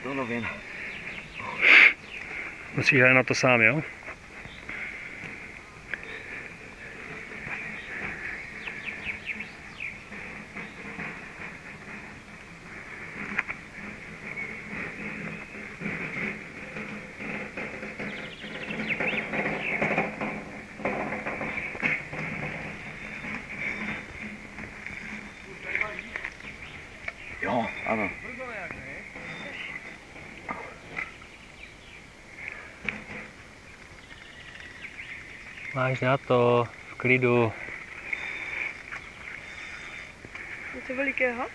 To novin. Musíš hrát na to sám, jo? Jo, ano. Máš na to, v klidu. Něco velikého?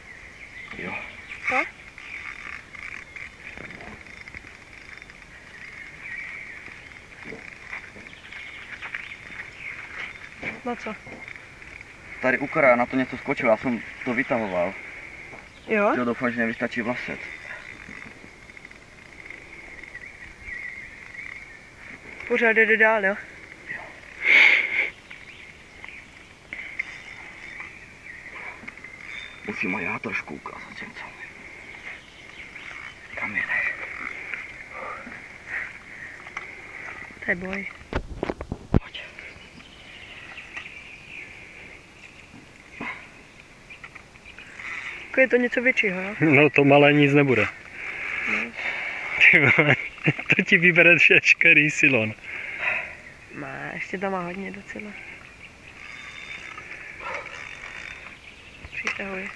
Jo. Tak? Na co? Tady u kraje na to něco skočilo, já jsem to vytahoval. Jo? Jo, doufám, že nevystačí vlaset. Pořád jde dál, jo? Musím aj já trošku ukázat něco. Kam jedeš? To je boj. Pojď. Jako je to něco většího, jo? No to malé nic nebude. No. Ty vole, to ti vybere veškerý silon. Má, ještě tam má hodně docela. Přitahuji.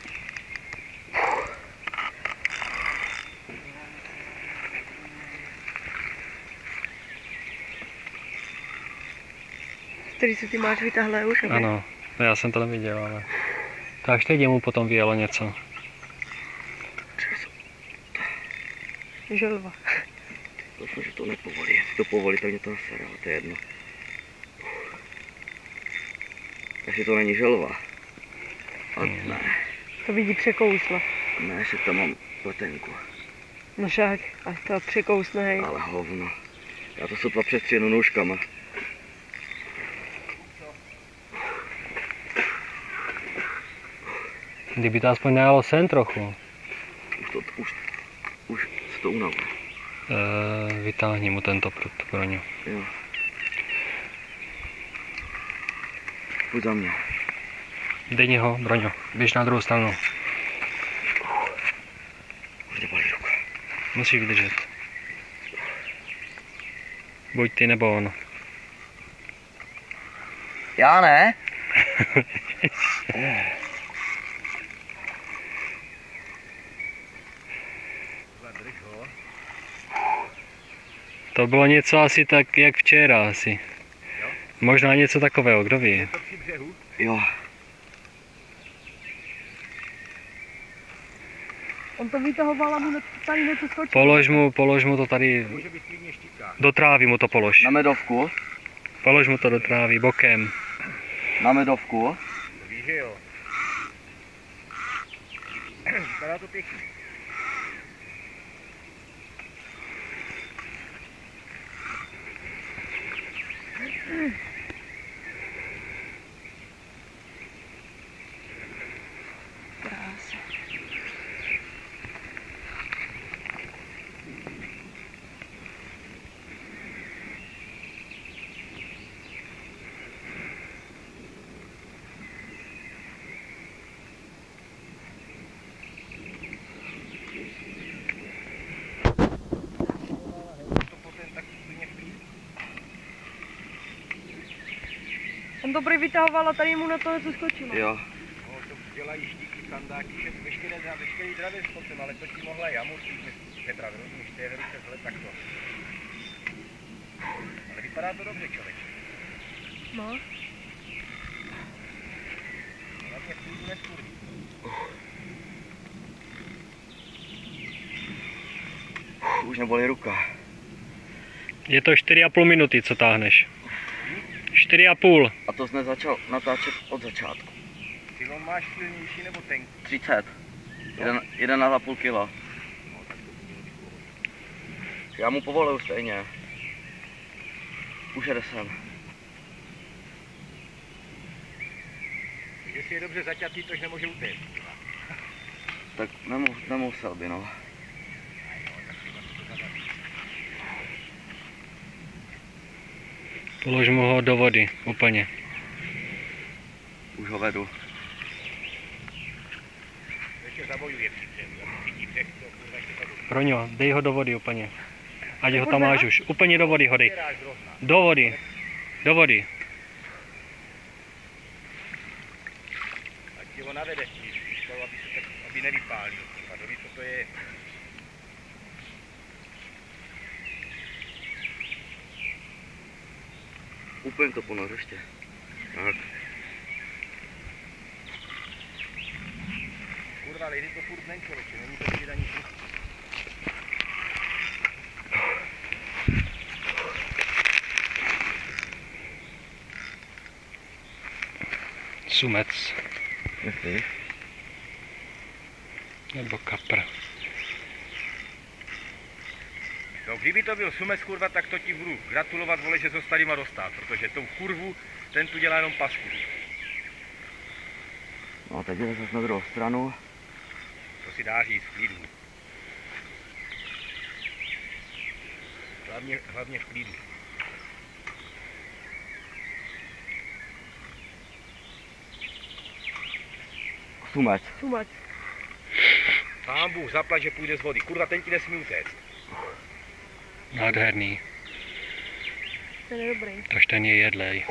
Který si ty máš vytahlé už, aby? Ano, no já jsem to neviděl, ale... Tak teď mu potom vyjelo něco. Želva. Doufám, že to nepovolí. Jestli to povolí, tak mě to nasere, ale to je jedno. Takže to není želva. A ne. To vidí překousla. Ne, ještě tam mám pletenku. No však, ať to překousne, hej. Ale hovno. Já to sotva přestřihnu nůžkama. Kdyby to aspoň najelo sem trochu. Už se to unavilo. Vytáhni mu tento prut pro ně. Jo. Pojď za mě. Dej ho, Broňo, běž na druhou stranu. Už nebolí ruka. Musíš vydržet. Buď ty nebo on. Já ne? To bylo něco asi tak, jak včera asi. Možná něco takového, kdo ví. Jo. On to vytahoval a mu tady něco skočilo. Polož mu to tady. Do trávy mu to polož. Na medovku? Polož mu to do trávy, bokem. Na medovku? Víš, že jo. Vypadá to pěkně. Krása. On to prý vytahoval a tady mu na to něco skočilo. Jo. No, to dělají štíky, sandáky, veškeré dravě s koncem, ale to ti mohla jamu Petra, rozumíš, to je velice zle takto. Ale vypadá to dobře, člověk. No. Hlavně půjdu neskurví. Už nebolí ruka. Je to 4,5 minuty, co táhneš. 4,5. A to jsme začal natáčet od začátku. Ty ho máš silnější nebo tenký? 30. 1,5 kg. Já mu povoluju stejně. Už jede sem. Jestli je dobře zaťatý, tož nemůže utéct. Tak nemusel by, no. Polož mu ho do vody, úplně. Už ho vedu. Ještě zabojuje při břehu, aby cítí břeh, to kurva ještě tady. Roňo, dej ho do vody úplně. Ať ho tam máš už. Úplně do vody ho dej. Vyráš zrovna. Do vody. Do vody. Ať ti ho navede spíš, aby nevypálil. A to ví, co to je. Úplně to ponoř ještě. Tak. Kurva, lidi to furt není člověče, není to vidět ani tu. Sumec. Jaký? Nebo kapr. No, kdyby to byl sumec, kurva, tak to ti budu gratulovat, vole, že to s tadyma dostal, protože tou kurvu, ten tu dělá jenom pasku. No a teď jde zase na druhou stranu. To si dá říct v klidu. Hlavně v klidu. Sumec. Sumec. Pán Bůh zaplať, že půjde z vody. Kurva, ten ti nesmí utéct. Nádherný. Ten je dobrý. Tož ten je jedlej.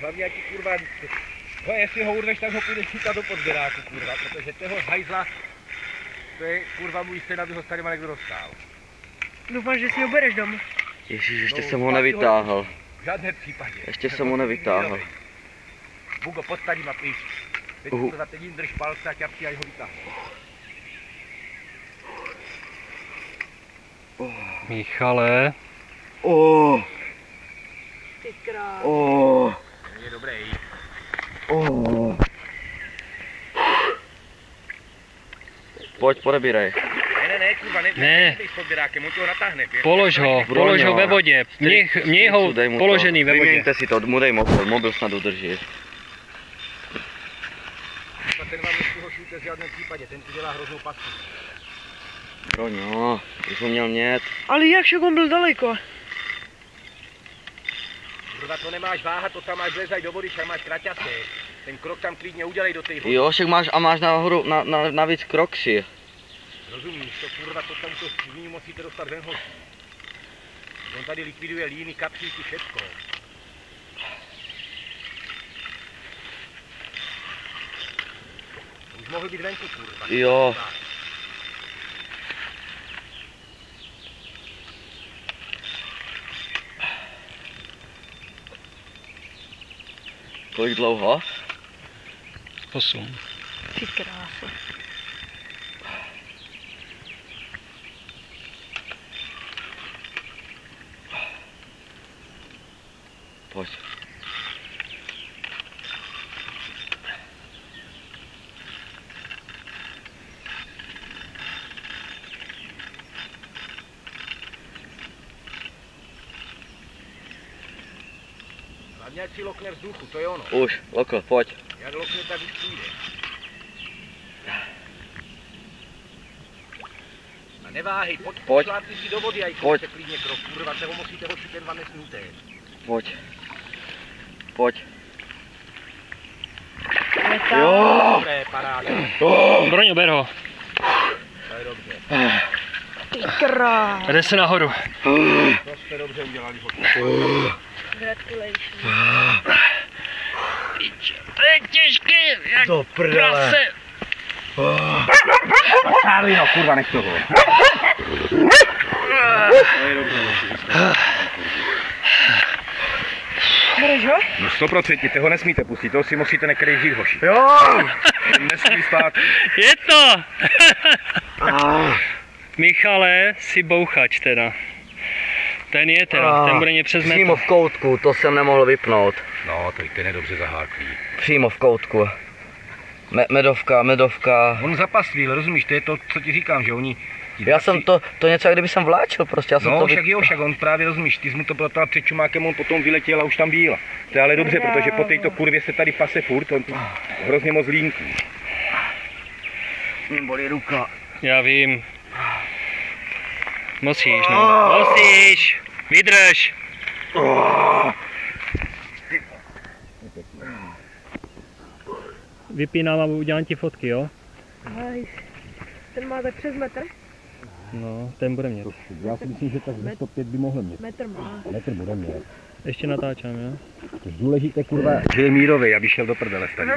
Hlavně ať ti kurva, no, jestli ho urveš, tak ho půjdeš chytat do podběráku, kurva, protože toho hajzla, to je kurva můj syn, aby ho s tadyma někdo dostal. Doufám, že si ho bereš domů. Ježíš, ještě No, jsem ho nevytáhl. V žádném případě. Ještě jsem ho nevytáhl. Bugo, pod tadyma pryč. Teď kurva, teď jim drž palce a ťapky, ať ho vytáhne. Michale. Ty král. Ten je dobrý. Pojď, podebírej. Ne, kurva, Ne. nejdej s podběrákem, on ti ho natáhne. Polož ho ve vodě. Měj ho položený ve vodě. Vyměňte si to, mu dej mobil snad udrží. Ten vám nechci ho šíte v žádném případě, ten ti dělá hroznou pasku. Roňo, už ho měl mět. Ale jak však on byl daleko? Kurva, to nemáš váhat, to tam máš vlezaj do vody, však máš kraťasé. Ten krok tam klidně udělej do té vody. Jo, však máš nahoru, navíc kroksy. Rozumíš, to kurva, to tam to ní musíte dostat ven hoří. On tady likviduje líny, kapříky, všecko. Už mohl být venku, kurva. Jo. Kolik dlouho? 8. Ty krása. Pojď. Hlavně ať si lokne vzduchu, to je ono. Už, lokl, pojď. Jak lokne, tak už půjde. A neváhej, pojď. Šlápni si do vody a Pojď. se klidně krok. Kurva, se ho musíte hošit, ten vám nesmí utéct. Pojď. Pojď. Jo. Dobré, paráda. Broňo, ber ho. To je dobře. Ty král. Jde se nahoru. To jste dobře udělali, hoď. Gratulations. To je těžké, jak Do prdele. prase. Karlino, kurva, nech toho. Bereš ho? No 100%, toho nesmíte pustit, toho si musíte některý žít hoši. Jo! Nesmí stát. Je to! Michale, si bouchač teda. Ten je teda, ten bude mě přes metr. Přímo v koutku, to jsem nemohl vypnout. No, to ten je dobře zaháklý. Přímo v koutku. Medovka. On zapastvil, rozumíš, to je to, co ti říkám, že oni... Já jsem to něco, jak kdyby jsem vláčil prostě, já jsem No, to však jo, však on právě, rozumíš, ty jsi mu to protal před čumákem, on potom vyletěl a už tam byl. To je ale dobře, protože po této kurvě se tady pase furt, on hrozně moc línků. Bolí ruka. Já vím. Musíš, no. Musíš. Vydrž! Vypínám a udělám ti fotky, jo? Hej, ten má tak přes metr. No, ten bude mít. Já si myslím, že tak 105 by mohl mít. Metr má. Metr bude mít. Ještě natáčám, jo? To je důležité, kurva, že je mírový, aby šel do prdele s tady.